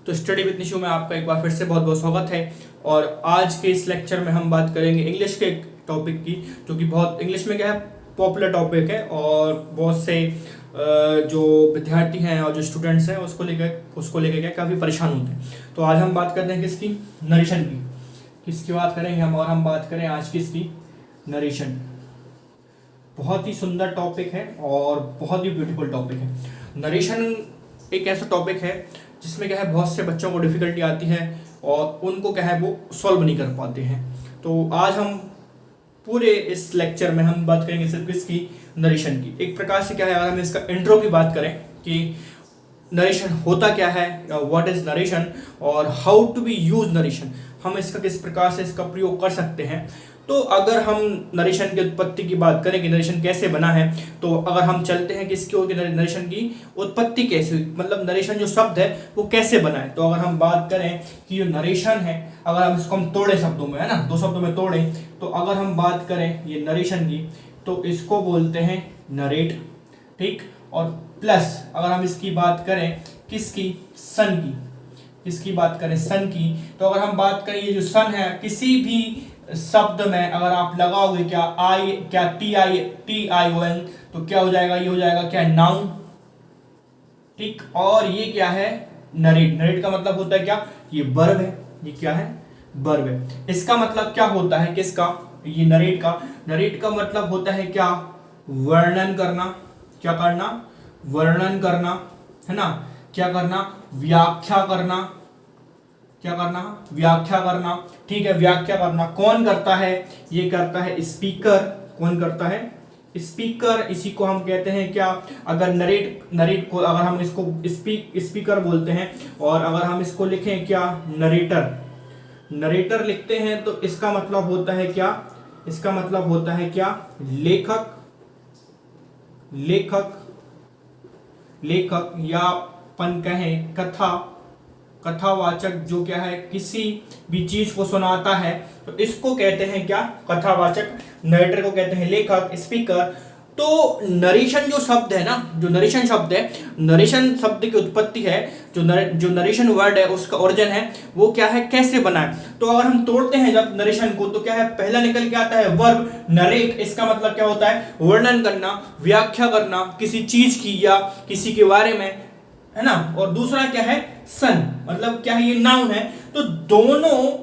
तो study with Nishu में आपका एक बार फिर से बहुत बहुत स्वागत है। और आज के इस लेक्चर में हम बात करेंगे इंग्लिश के एक टॉपिक की, जो कि बहुत इंग्लिश में क्या है पॉपुलर टॉपिक है और बहुत से जो विद्यार्थी हैं और जो स्टूडेंट्स हैं उसको लेकर क्या काफ़ी परेशान होते हैं। तो आज हम बात करते हैं किसकी, नरेशन की। किसकी बात करेंगे हम, और हम बात करें आज किसकी, नरेशन। बहुत ही सुंदर टॉपिक है और बहुत ही ब्यूटीफुल टॉपिक है। नरेशन एक ऐसा टॉपिक है जिसमें क्या है बहुत से बच्चों को डिफिकल्टी आती है और उनको क्या है वो सॉल्व नहीं कर पाते हैं। तो आज हम पूरे इस लेक्चर में हम बात करेंगे सिर्फ किसकी, नरेशन की। एक प्रकार से क्या है, अगर हम इसका इंट्रो की बात करें कि नरेशन होता क्या है, व्हाट इज नरेशन और how to be use narration, हम इसका किस प्रकार से इसका प्रयोग कर सकते हैं। तो अगर हम नरेशन की उत्पत्ति की बात करें कि नरेशन कैसे बना है, तो अगर हम चलते हैं किसकी ओर, नरेशन की उत्पत्ति कैसे हुई, मतलब नरेशन जो शब्द है वो कैसे बना है। तो अगर हम बात करें कि जो नरेशन है, अगर हम इसको हम तोड़े शब्दों में, है ना, दो शब्दों में तोड़े, तो अगर हम बात करें ये नरेशन की, तो इसको बोलते हैं नरेट, ठीक। और प्लस अगर हम इसकी बात करें किसकी, सन की, इसकी बात करें सन की, तो अगर हम बात करें ये जो सन है, किसी भी शब्द में अगर आप लगाओगे क्या टी आई ओ एन, तो क्या हो जाएगा, ये हो जाएगा क्या, नाउन, ठीक। और ये क्या है, नरेट। नरेट का मतलब होता है क्या, ये वर्ब है, ये क्या है, वर्ब है। इसका मतलब क्या होता है, किसका, ये नरेट का मतलब होता है क्या, वर्णन करना। क्या करना, वर्णन करना, है ना, क्या करना, व्याख्या करना। क्या करना, व्याख्या करना, ठीक है, व्याख्या करना। कौन करता है, ये करता है स्पीकर। कौन करता है, स्पीकर। इसी को हम कहते हैं क्या, अगर नरेट को अगर हम इसको स्पीकर बोलते हैं, और अगर हम इसको लिखें क्या, नरेटर लिखते हैं, तो इसका मतलब होता है क्या, इसका मतलब होता है क्या, लेखक या अपन कहें कथावाचक, जो क्या है किसी भी चीज को सुनाता है, तो इसको कहते हैं क्या, कथावाचक। नरेटर को कहते हैं लेखक, स्पीकर। तो नरेशन जो शब्द है ना, जो नरेशन शब्द है, नरेशन शब्द की उत्पत्ति है, जो नरेशन वर्ड है उसका ओरिजिन है, वो क्या है, कैसे बना है। तो अगर हम तोड़ते हैं जब नरेशन को, तो क्या है, पहला निकल के आता है वर्ब नरेट। इसका मतलब क्या होता है, वर्णन करना, व्याख्या करना किसी चीज की या किसी के बारे में, है ना। और दूसरा क्या है, सन, मतलब क्या है, ये नाउन है। तो दोनों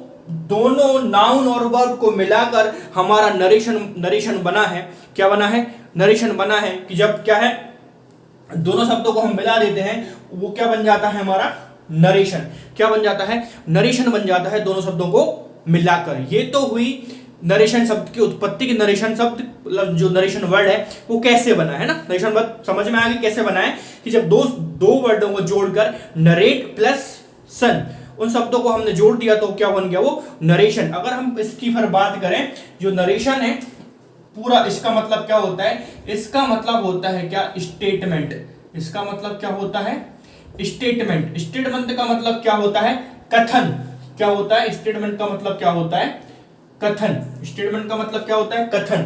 नाउन और वर्ब को मिलाकर हमारा नरेशन बना है। क्या बना है, नरेशन बना है कि जब क्या है दोनों शब्दों को हम मिला देते हैं, वो क्या बन जाता है, हमारा नरेशन। क्या बन जाता है, नरेशन बन जाता है, दोनों शब्दों को मिलाकर। ये तो हुई नरेशन शब्द की उत्पत्ति की। नरेशन शब्द मतलब जो नरेशन वर्ड है वो कैसे बना है ना, नरेशन वर्ड समझ में आ गया कैसे बना है, कि जब दो वर्डों को जोड़कर नरेट प्लस सन, उन शब्दों को हमने जोड़ दिया, तो क्या बन गया, वो नरेशन। अगर हम इसकी फिर बात करें, जो नरेशन है पूरा, इसका मतलब क्या होता है, इसका मतलब होता है क्या, स्टेटमेंट। इसका मतलब क्या होता है, स्टेटमेंट। स्टेटमेंट का मतलब क्या होता है, कथन। क्या होता है, स्टेटमेंट का मतलब क्या होता है, कथन। स्टेटमेंट का मतलब क्या होता है, कथन।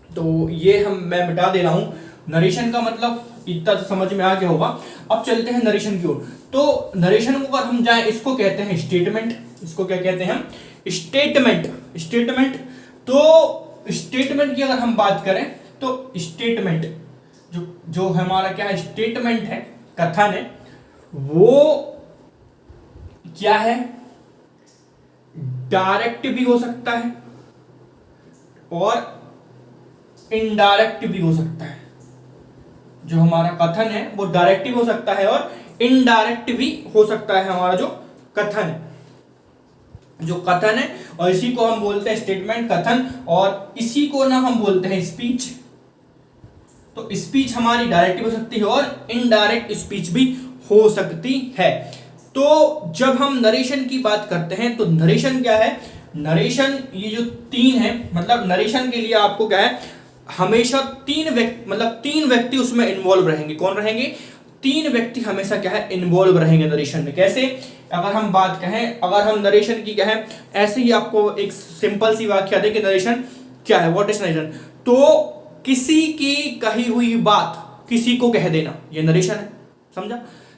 तो ये मैं मिटा दे रहा हूं। नरेशन का मतलब इतना तो समझ में आ गया होगा। अब चलते हैं नरेशन की ओर। तो नरेशन को अगर हम जाएं, इसको कहते हैं स्टेटमेंट। इसको क्या कहते हैं हम, स्टेटमेंट। तो स्टेटमेंट की अगर हम बात करें, तो स्टेटमेंट जो हमारा क्या है, स्टेटमेंट है, कथन है, वो क्या है, डायरेक्ट भी हो सकता है और इनडायरेक्ट भी हो सकता है। जो हमारा कथन है वो डायरेक्ट भी हो सकता है और इनडायरेक्ट भी हो सकता है, हमारा जो कथन है, और इसी को हम बोलते हैं स्टेटमेंट, कथन। और इसी को ना हम बोलते हैं स्पीच। तो स्पीच हमारी डायरेक्ट भी हो सकती है और इनडायरेक्ट स्पीच भी हो सकती है। तो जब हम नरेशन की बात करते हैं, तो नरेशन क्या है, नरेशन ये जो तीन है, मतलब नरेशन के लिए आपको क्या है, हमेशा तीन व्यक्ति उसमें इन्वॉल्व रहेंगे। कौन रहेंगे, तीन व्यक्ति हमेशा क्या है, इन्वॉल्व रहेंगे नरेशन में। कैसे, अगर हम बात कहें, अगर हम नरेशन की क्या है, ऐसे ही आपको एक सिंपल सी व्याख्या दे कि नरेशन क्या है, व्हाट इज नरेशन, तो किसी की कही हुई बात किसी को कह देना, ये नरेशन है। समझा,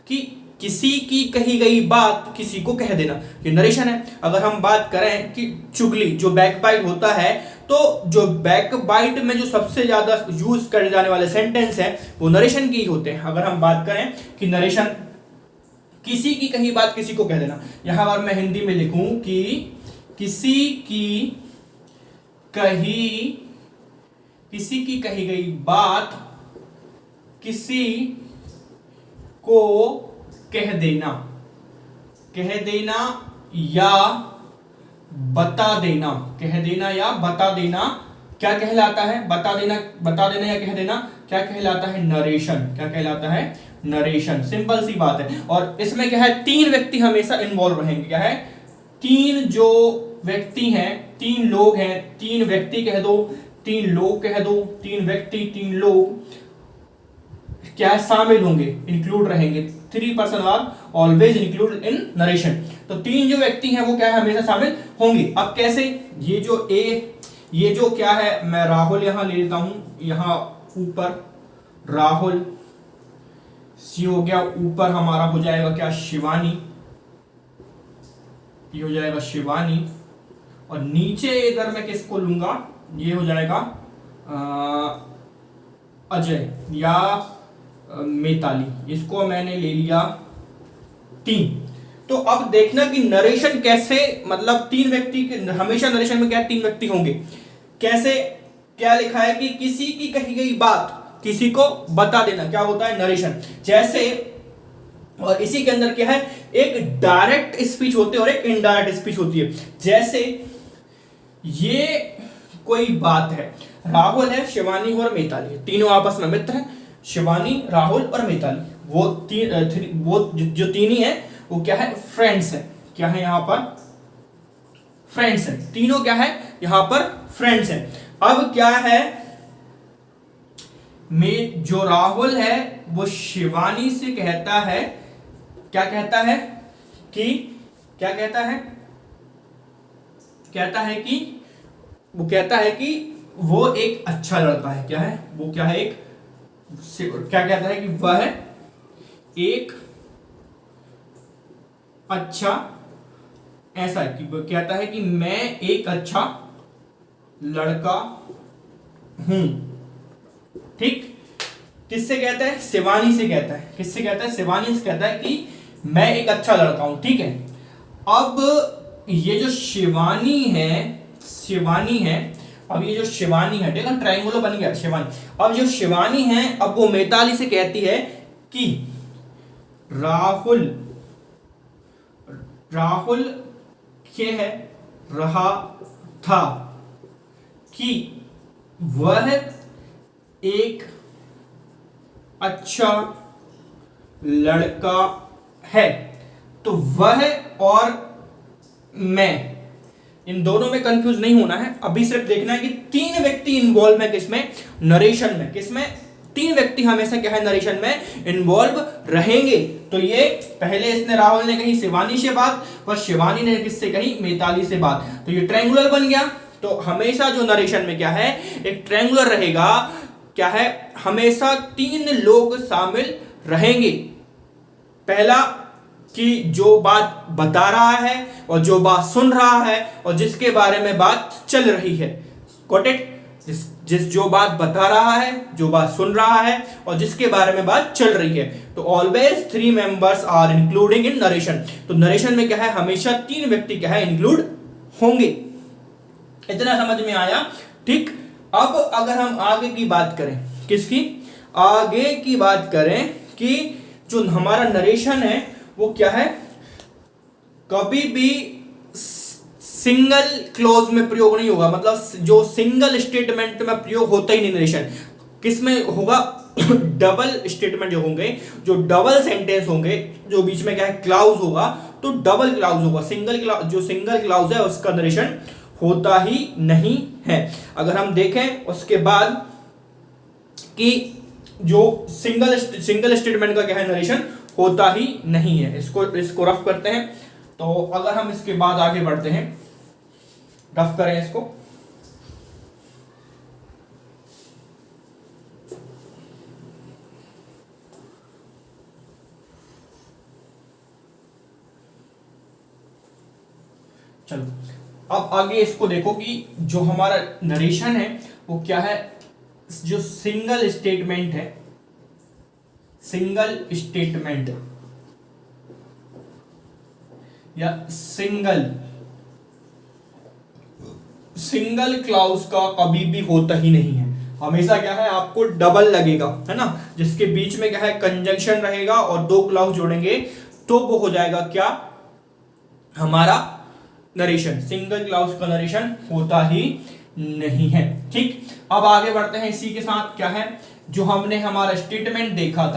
कि किसी की कही गई बात किसी को कह देना, ये नरेशन है। अगर हम बात करें कि चुगली जो बैकबाइट होता है, तो जो बैकबाइट में जो सबसे ज्यादा यूज करे जाने वाले सेंटेंस है वो नरेशन की ही होते हैं। अगर हम बात करें कि नरेशन किसी की कही बात किसी को कह देना, यहां पर मैं हिंदी में लिखूं कि किसी की कही गई बात किसी को कह देना या बता देना, कह देना या बता देना क्या कहलाता है? बता देना या कह देना क्या कहलाता है? नरेशन। क्या कहलाता है? नरेशन। सिंपल सी बात है। और इसमें क्या है, तीन व्यक्ति हमेशा इन्वॉल्व रहेंगे। क्या है? तीन जो व्यक्ति हैं, तीन लोग हैं, तीन व्यक्ति कह दो, तीन लोग कह दो, तीन व्यक्ति, तीन लोग क्या शामिल होंगे, इंक्लूड रहेंगे। 3 person are always include in narration. तो तीन जो व्यक्ति हैं वो क्या है, हमेशा शामिल होंगे। अब कैसे? ये जो क्या है, मैं राहुल यहां ले लेता हूं, यहां ऊपर राहुल, सी हो गया, ऊपर हमारा हो जाएगा क्या, शिवानी, ये हो जाएगा शिवानी, और नीचे इधर मैं किसको लूंगा, ये हो जाएगा अजय या मिताली, इसको मैंने ले लिया 3। तो अब देखना कि नरेशन कैसे, मतलब तीन व्यक्ति, हमेशा नरेशन में क्या 3 व्यक्ति होंगे। कैसे? क्या लिखा है कि किसी की कही गई बात किसी को बता देना, क्या होता है? नरेशन। जैसे, और इसी के अंदर क्या है, एक डायरेक्ट स्पीच होती है और एक इनडायरेक्ट स्पीच होती है। जैसे ये कोई बात है, राहुल है, शिवानी और मिताली, तीनों आपस में मित्र हैं, शिवानी, राहुल और मिताली, वो जो तीन ही है वो क्या है, फ्रेंड्स है। क्या है यहां पर? फ्रेंड्स है। तीनों क्या है यहां पर? फ्रेंड्स है। अब क्या है, में जो राहुल है वो शिवानी से कहता है, क्या कहता है कि, क्या कहता है, कहता है कि, वो कहता है कि वो एक अच्छा लड़का है। क्या है वो? क्या है? एक, क्या कहता है कि वह एक अच्छा, ऐसा है कि वो कहता है कि मैं एक अच्छा लड़का हूं। ठीक? किससे कहता है? शिवानी से कहता है। किससे कहता है? शिवानी से कहता है कि मैं एक अच्छा लड़का हूं। ठीक है। अब ये जो शिवानी है, अब ये जो शिवानी है, देखो ट्रायंगुलर बन गया शिवानी। अब जो शिवानी है, अब वो मिताली से कहती है कि राहुल कह रहा था कि वह एक अच्छा लड़का है। तो वह और मैं, इन दोनों में कंफ्यूज नहीं होना है। अभी सिर्फ देखना है कि 3 व्यक्ति इन्वॉल्व है किसमें, नरेशन में। किसमें? 3 व्यक्ति हमेशा क्या है, नरेशन में इन्वॉल्व रहेंगे। तो ये पहले इसने, राहुल ने कही शिवानी से बात, और शिवानी ने किससे कही, मिताली से बात। तो ये ट्रायंगुलर बन गया। तो हमेशा जो नरेशन में क्या है, एक ट्रायंगुलर रहेगा। क्या है? हमेशा 3 लोग शामिल रहेंगे। पहला कि जो बात बता रहा है, और जो बात सुन रहा है, और जिसके बारे में बात चल रही है। Got it? जो बात बता रहा है, जो बात सुन रहा है, और जिसके बारे में बात चल रही है। तो always 3 members are including in narration. तो नरेशन में क्या है, हमेशा 3 व्यक्ति क्या है, इंक्लूड होंगे। इतना समझ में आया? ठीक। अब अगर हम आगे की बात करें, किसकी? आगे की बात करें कि जो हमारा नरेशन है वो क्या है, कभी भी सिंगल क्लोज में प्रयोग नहीं होगा। मतलब जो सिंगल स्टेटमेंट में प्रयोग होता ही नहीं नरेशन। किसमें होगा? डबल स्टेटमेंट जो होंगे, जो डबल सेंटेंस होंगे, जो बीच में क्या है, क्लाउज होगा, तो डबल क्लाउज होगा। जो सिंगल क्लाउज है उसका नरेशन होता ही नहीं है। अगर हम देखें उसके बाद कि जो सिंगल स्टेटमेंट का क्या है, नरेशन होता ही नहीं है। इसको रफ करते हैं। तो अगर हम इसके बाद आगे बढ़ते हैं, रफ करें इसको। चलो अब आगे इसको देखो कि जो हमारा नरेशन है वो क्या है, जो सिंगल स्टेटमेंट है, सिंगल स्टेटमेंट या सिंगल क्लाउज का कभी भी होता ही नहीं है, हमेशा क्या है आपको डबल लगेगा, है ना, जिसके बीच में क्या है कंजंक्शन रहेगा और दो क्लाउज जोड़ेंगे तो वो हो जाएगा क्या हमारा नरेशन। सिंगल क्लाउज का नरेशन होता ही नहीं है। ठीक, अब आगे बढ़ते हैं इसी के साथ। क्या है जो हमने हमारा स्टेटमेंट देखा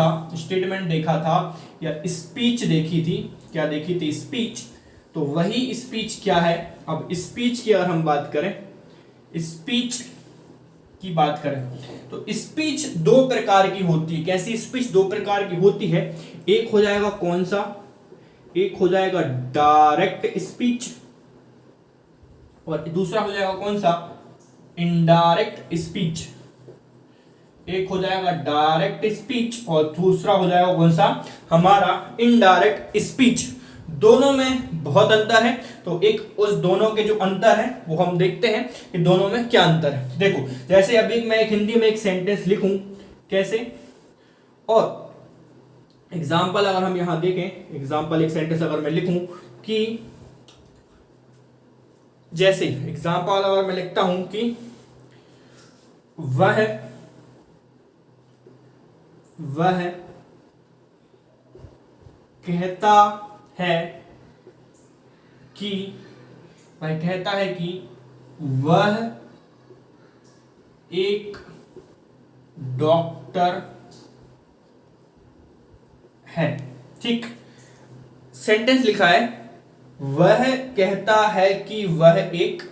था या स्पीच देखी थी, क्या देखी थी, स्पीच, तो वही स्पीच क्या है। अब स्पीच की अगर हम बात करें, स्पीच की बात करें तो स्पीच दो प्रकार की होती है। कैसी स्पीच दो प्रकार की होती है, एक हो जाएगा कौन सा, एक हो जाएगा डायरेक्ट स्पीच और दूसरा हो जाएगा कौन सा, इनडायरेक्ट स्पीच। एक हो जाएगा डायरेक्ट स्पीच और दूसरा हो जाएगा कौन सा, हमारा इनडायरेक्ट स्पीच। दोनों में बहुत अंतर है, तो एक उस दोनों के जो अंतर है वो हम देखते हैं कि दोनों में क्या अंतर है। देखो जैसे अभी मैं एक हिंदी में एक सेंटेंस लिखूं कैसे, और एग्जाम्पल अगर हम यहां देखें, एग्जाम्पल एक सेंटेंस अगर मैं लिखूं कि जैसे एग्जाम्पल अगर मैं लिखता हूं कि वह कहता है कि वह एक डॉक्टर है। ठीक, सेंटेंस लिखा है वह कहता है कि वह एक,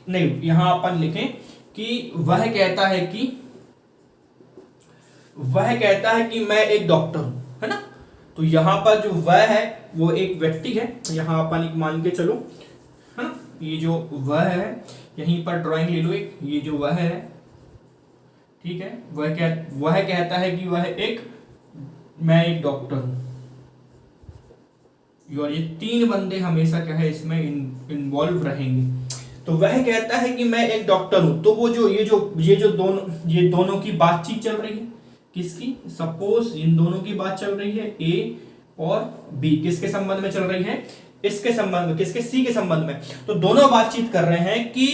नहीं यहां अपन लिखें कि वह कहता है कि मैं एक डॉक्टर हूं, है ना। तो यहां पर जो वह है वो एक व्यक्ति है, यहां अपन एक मान के चलो, है ना, ये जो वह है यहीं पर ड्राइंग ले लो एक, ये जो वह है, ठीक है, वह कहता है कि मैं एक डॉक्टर हूं। और ये तीन बंदे हमेशा क्या है इसमें इन्वॉल्व रहेंगे। तो वह कहता है कि मैं एक डॉक्टर हूं, तो वो जो ये दोनों की बातचीत चल रही है, किसकी, सपोज इन दोनों की बात चल रही है, ए और बी, किसके संबंध में चल रही है, इसके संबंध में, किसके, सी के संबंध में। तो दोनों बातचीत कर रहे हैं कि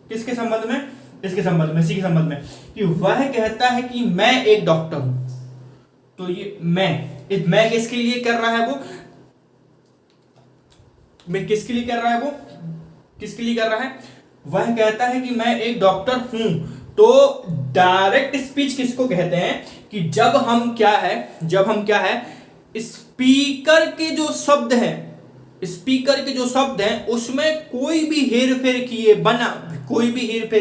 किसके संबंध में, इसके संबंध में, सी के संबंध में, कि वह कहता है कि मैं एक डॉक्टर हूं। तो ये मैं किसके लिए कर रहा है वो, किसके लिए कर रहा है, वह कहता है कि मैं एक डॉक्टर हूं। तो डायरेक्ट स्पीच किसको कहते हैं कि जब हम क्या है स्पीकर के जो शब्द हैं उसमें कोई भी हेर फेर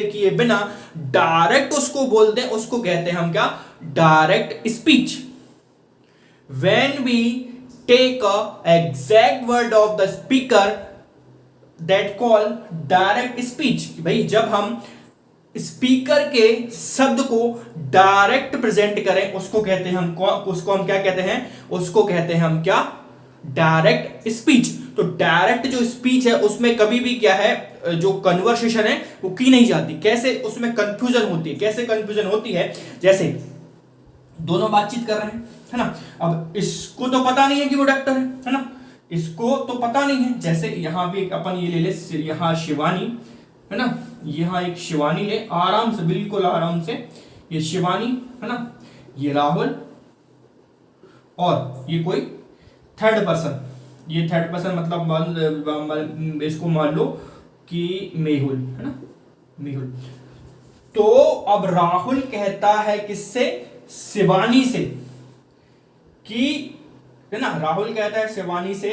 किए बिना डायरेक्ट उसको बोल दें, उसको कहते हैं हम क्या, direct speech. When we take a exact word of the speaker that call direct speech. भाई जब हम स्पीकर के शब्द को डायरेक्ट प्रेजेंट करें उसको कहते हैं हम क्या, डायरेक्ट स्पीच। तो डायरेक्ट जो स्पीच है उसमें कभी भी क्या है, जो कन्वर्सेशन है वो की नहीं जाती। कैसे उसमें कंफ्यूजन होती है, जैसे दोनों बातचीत कर रहे हैं, है ना, अब इसको तो पता नहीं है कि वो डॉक्टर है ना, इसको तो पता नहीं है। जैसे यहां भी अपन ये ले ले, यहां शिवानी है ना, यहां एक शिवानी ले, आराम से, बिल्कुल आराम से, ये शिवानी है ना, ये राहुल, और ये कोई थर्ड पर्सन, ये थर्ड पर्सन मतलब इसको मान लो कि मेहुल, है ना, मेहुल। तो अब राहुल कहता है किससे, शिवानी से, कि है ना, राहुल कहता है शिवानी से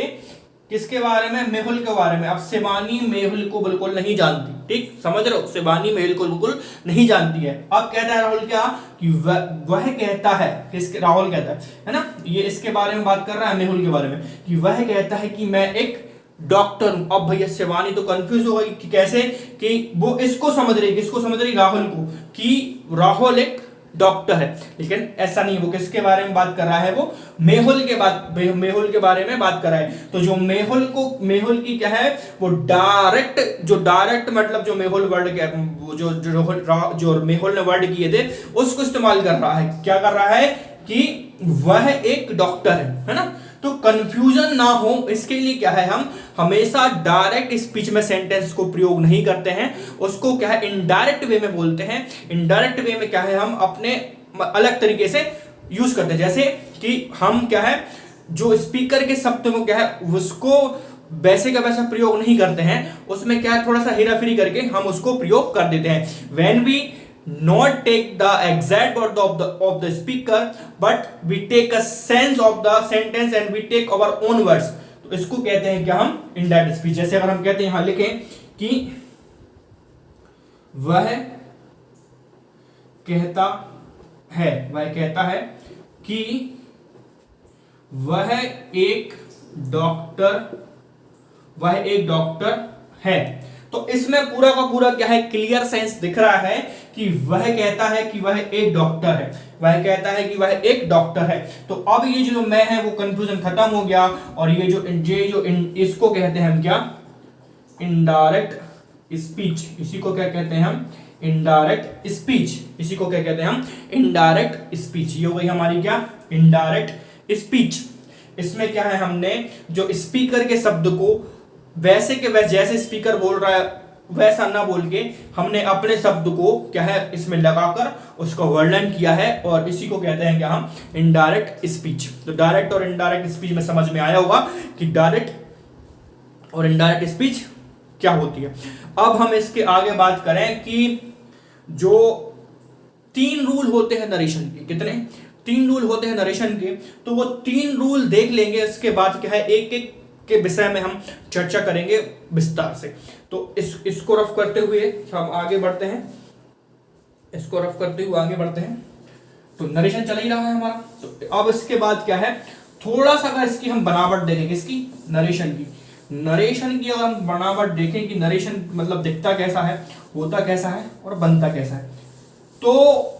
किसके बारे में, मेहुल के बारे में। अब शिवानी मेहुल को बिल्कुल नहीं जानती, ठीक, समझ रहे हो, शिवानी मेहुल को बिल्कुल नहीं जानती है। अब कहता है राहुल क्या, कि वह कहता है, किसके, राहुल कहता है ना, ये इसके बारे में बात कर रहा है, मेहुल के बारे में, कि वह कहता है कि मैं एक डॉक्टर हूं। अब भैया शिवानी तो कंफ्यूज हो गई कि कैसे, कि वो इसको समझ रही, किसको समझ रही, राहुल को, कि राहुल एक डॉक्टर है, लेकिन ऐसा नहीं। वो किसके बारे में बात कर रहा है? वो मेहुल के बारे में बात कर रहा है। तो जो मेहुल की क्या है, वो डायरेक्ट मतलब जो मेहुल वर्ड के जो मेहुल ने वर्ड किए थे उसको इस्तेमाल कर रहा है। क्या कर रहा है कि वह एक डॉक्टर है ना। तो कंफ्यूजन ना हो इसके लिए क्या है, हम हमेशा डायरेक्ट स्पीच में सेंटेंस को प्रयोग नहीं करते हैं, उसको क्या है इनडायरेक्ट वे में बोलते हैं। इनडायरेक्ट वे में क्या है, हम अपने अलग तरीके से यूज करते हैं। जैसे कि हम क्या है, जो स्पीकर के शब्द को क्या है उसको वैसे का वैसा प्रयोग नहीं करते हैं, उसमें क्या है थोड़ा सा हेरा फेरी करके हम उसको प्रयोग कर देते हैं। When we not take the exact word of the speaker but we take a sense of the sentence and we take our own words, तो इसको कहते हैं क्या हम indirect speech। जैसे अगर हम कहते हैं, यहां लिखें कि वह कहता है कि वह एक डॉक्टर है। तो इसमें पूरा का पूरा क्या है, क्लियर सेंस दिख रहा है कि वह कहता है कि वह एक डॉक्टर है, वह कहता है कि वह एक डॉक्टर है। तो अब ये जो मैं है वो कंफ्यूजन खत्म हो गया। और ये जो इसको कहते हैं हम क्या, इनडायरेक्ट स्पीच। इसी को क्या कहते हैं हम, इनडायरेक्ट स्पीच। इसी को क्या कहते हैं हम, इनडायरेक्ट स्पीच। ये हो गई हमारी क्या, इनडायरेक्ट स्पीच। इसमें क्या है, हमने जो स्पीकर के शब्द को वैसे के वैसे जैसे स्पीकर बोल रहा है वैसा ना बोल के हमने अपने शब्द को क्या है इसमें लगाकर उसका वर्णन किया है, और इसी को कहते हैं क्या हम, इनडायरेक्ट स्पीच। तो डायरेक्ट और इनडायरेक्ट स्पीच में समझ में आया होगा कि डायरेक्ट और इनडायरेक्ट स्पीच क्या होती है। अब हम इसके आगे बात करें कि जो 3 रूल होते हैं नरेशन के, कितने 3 रूल होते हैं नरेशन के, तो वो 3 रूल देख लेंगे। इसके बाद क्या है, एक एक के विषय में हम चर्चा करेंगे विस्तार से। तो इसको रफ करते हुए हम आगे बढ़ते हैं, तो नरेशन चल ही रहा है हमारा। तो अब इसके बाद क्या है, थोड़ा सा अगर इसकी हम बनावट देखेंगे, इसकी नरेशन की अगर हम बनावट देखें कि नरेशन मतलब दिखता कैसा है, होता कैसा है और बनता कैसा है, तो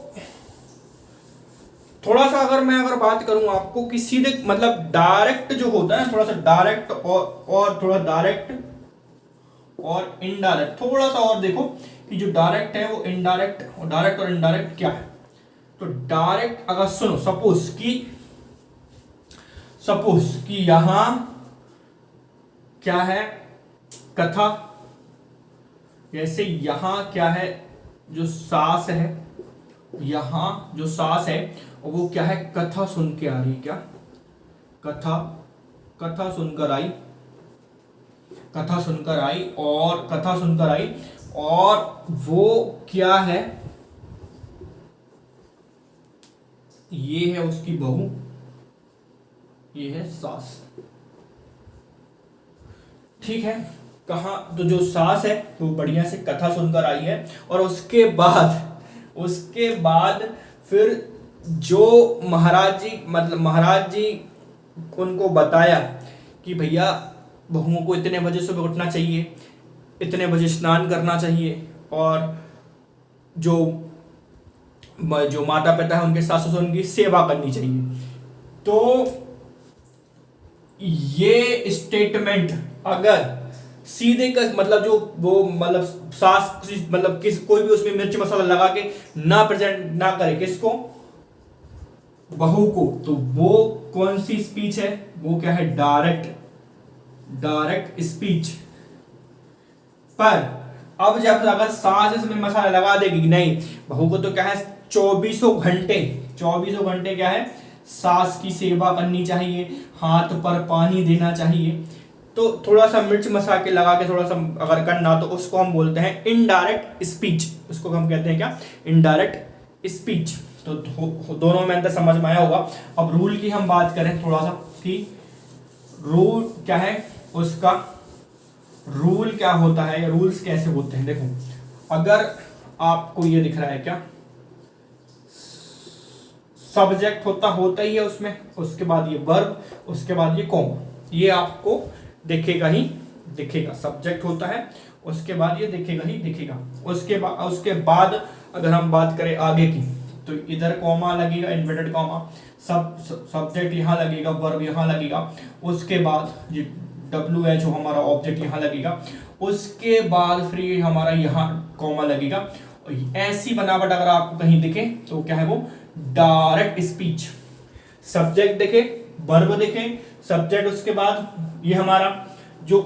थोड़ा सा अगर बात करूं आपको कि सीधे मतलब डायरेक्ट जो होता है, थोड़ा सा डायरेक्ट और थोड़ा डायरेक्ट और इनडायरेक्ट, थोड़ा सा और देखो कि जो डायरेक्ट है वो इनडायरेक्ट, और डायरेक्ट और इनडायरेक्ट क्या है। तो डायरेक्ट अगर सुनो, सपोज कि यहां क्या है, कथा, जैसे यहां क्या है, जो सास है, यहां जो सास है वो क्या है, कथा सुन के आ रही, क्या कथा सुनकर आई और वो क्या है, ये है उसकी बहू, ये है सास, ठीक है। कहा तो जो सास है वो बढ़िया से कथा सुनकर आई है, और उसके बाद फिर जो महाराज जी उनको बताया कि भैया बहुओं को इतने बजे सुबह उठना चाहिए, इतने बजे स्नान करना चाहिए, और जो माता पिता है उनके सास ससुर उनकी सेवा करनी चाहिए। तो ये स्टेटमेंट अगर सीधे का मतलब जो वो मतलब सास मतलब कोई भी उसमें मिर्च मसाला लगा के ना प्रेजेंट ना करे किसको, बहू को, तो वो कौन सी स्पीच है, वो क्या है, डायरेक्ट स्पीच। पर अब जब अगर सास इसमें मसाला लगा देगी कि नहीं, बहू को तो क्या है 24 घंटे क्या है, सास की सेवा करनी चाहिए, हाथ पर पानी देना चाहिए, तो थोड़ा सा मिर्च मसाला के लगा के थोड़ा सा अगर करना, तो उसको हम बोलते हैं इनडायरेक्ट स्पीच। उसको हम कहते हैं क्या, इनडायरेक्ट स्पीच। तो दोनों में अंतर समझ में आया होगा। अब रूल की हम बात करें थोड़ा सा कि रूल क्या है, उसका रूल क्या होता है, रूल्स कैसे होते हैं। देखो अगर आपको ये दिख रहा है क्या, सब्जेक्ट होता ही है उसमें, उसके बाद ये वर्ब, उसके बाद ये कॉमा, ये आपको दिखेगा ही दिखेगा। सब्जेक्ट होता है, उसके बाद ये दिखेगा ही दिखेगा। उसके बाद अगर हम बात करें आगे की, तो इधर कॉमा लगेगा, इन्वर्टेड कॉमा, सब्जेक्ट यहाँ लगेगा, वर्ब यहाँ लगेगा, उसके बाद ये WH जो हमारा ऑब्जेक्ट यहाँ लगेगा, उसके बाद फिर ये हमारा यहाँ कॉमा लगेगा। ऐसी बनावट अगर आपको कहीं दिखे तो क्या है वो डायरेक्ट स्पीच। सब्जेक्ट देखे, वर्ब देखे, सब्जेक्ट, उसके बाद ये हमारा जो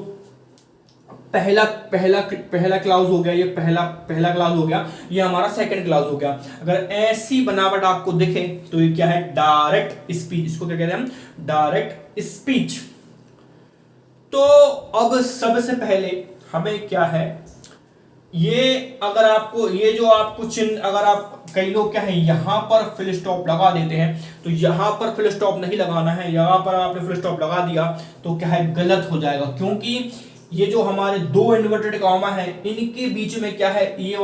पहला पहला पहला क्लाउज हो गया, ये पहला पहला क्लाउज हो गया, ये हमारा सेकंड क्लाउज हो गया। अगर ऐसी बनावट आपको दिखे तो ये क्या है डायरेक्ट स्पीच। इसको क्या कहते हैं हम, डायरेक्ट स्पीच। तो अब सबसे पहले हमें क्या है, ये अगर आपको ये जो आपको चिन्ह, अगर आप कई लोग क्या है यहां पर फिल स्टॉप लगा देते हैं, तो यहां पर फिल स्टॉप नहीं लगाना है। यहां पर आपने फिल स्टॉप लगा दिया तो क्या है गलत हो जाएगा, क्योंकि ये जो हमारे दो इन्वर्टेड कॉमा है इनके बीच में क्या है ये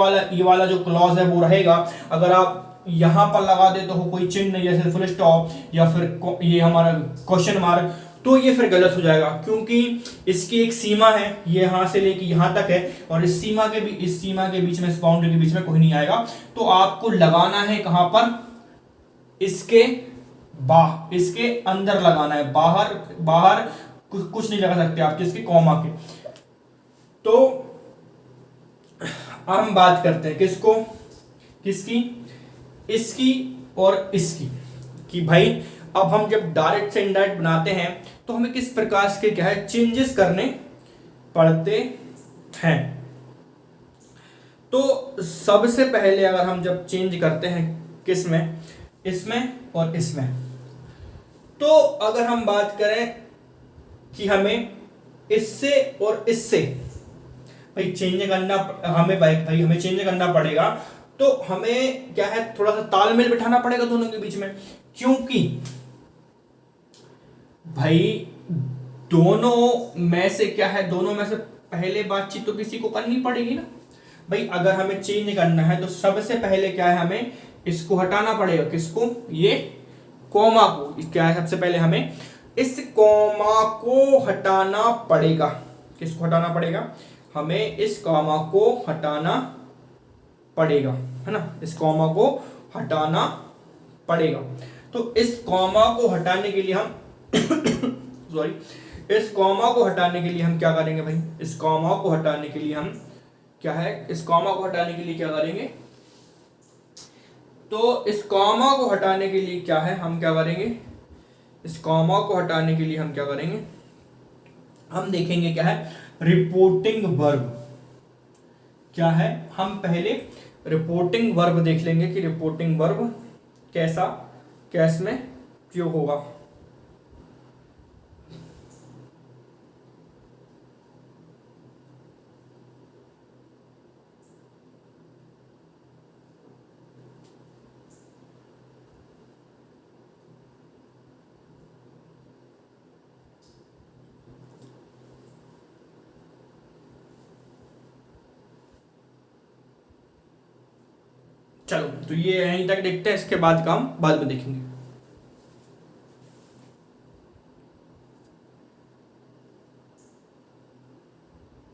वाला जो क्लॉज है वो रहेगा। अगर आप यहां पर लगा देते हो कोई चिन्ह जैसे फुल स्टॉप या फिर ये हमारा क्वेश्चन मार्क, तो ये फिर गलत हो जाएगा, क्योंकि इसकी एक सीमा है, ये यहां से लेके यहां तक है, और इस सीमा के बीच में, इस बाउंड्री के बीच में कोई नहीं आएगा। तो आपको लगाना है कहां पर, इसके अंदर लगाना है, बाहर कुछ नहीं लगा सकते आप इसके कॉमा के। तो अब हम बात करते हैं किसकी, इसकी और इसकी, कि भाई अब हम जब डायरेक्ट से इनडायरेक्ट बनाते हैं तो हमें किस प्रकार के क्या है चेंजेस करने पड़ते हैं। तो सबसे पहले अगर हम जब चेंज करते हैं किसमें, इसमें और इसमें, तो अगर हम बात करें कि हमें इससे और इससे भाई चेंज करना, हमें चेंज करना पड़ेगा, तो हमें क्या है थोड़ा सा तालमेल बिठाना पड़ेगा दोनों के बीच में, क्योंकि भाई दोनों में से पहले बातचीत तो किसी को करनी पड़ेगी ना भाई। अगर हमें चेंज करना है तो सबसे पहले क्या है हमें इसको हटाना पड़ेगा, किसको, ये कॉमा को। क्या है सबसे पहले हमें इस कॉमा को हटाना पड़ेगा। किसको हटाना पड़ेगा, हमें इस कॉमा को हटाना पड़ेगा, है ना, इस कॉमा को हटाना पड़ेगा। तो इस कॉमा को हटाने के लिए हम इस कॉमा को हटाने के लिए हम क्या करेंगे भाई, इस कॉमा को हटाने के लिए हम क्या करेंगे, तो इस कॉमा को हटाने के लिए क्या है हम क्या करेंगे, इस कॉमा को हटाने के लिए हम क्या करेंगे, हम देखेंगे क्या है रिपोर्टिंग वर्ब क्या है। हम पहले रिपोर्टिंग वर्ब देख लेंगे कि रिपोर्टिंग वर्ब कैस में प्रयोग होगा। चलो तो ये यहीं तक देखते हैं, इसके बाद काम बाद में देखेंगे।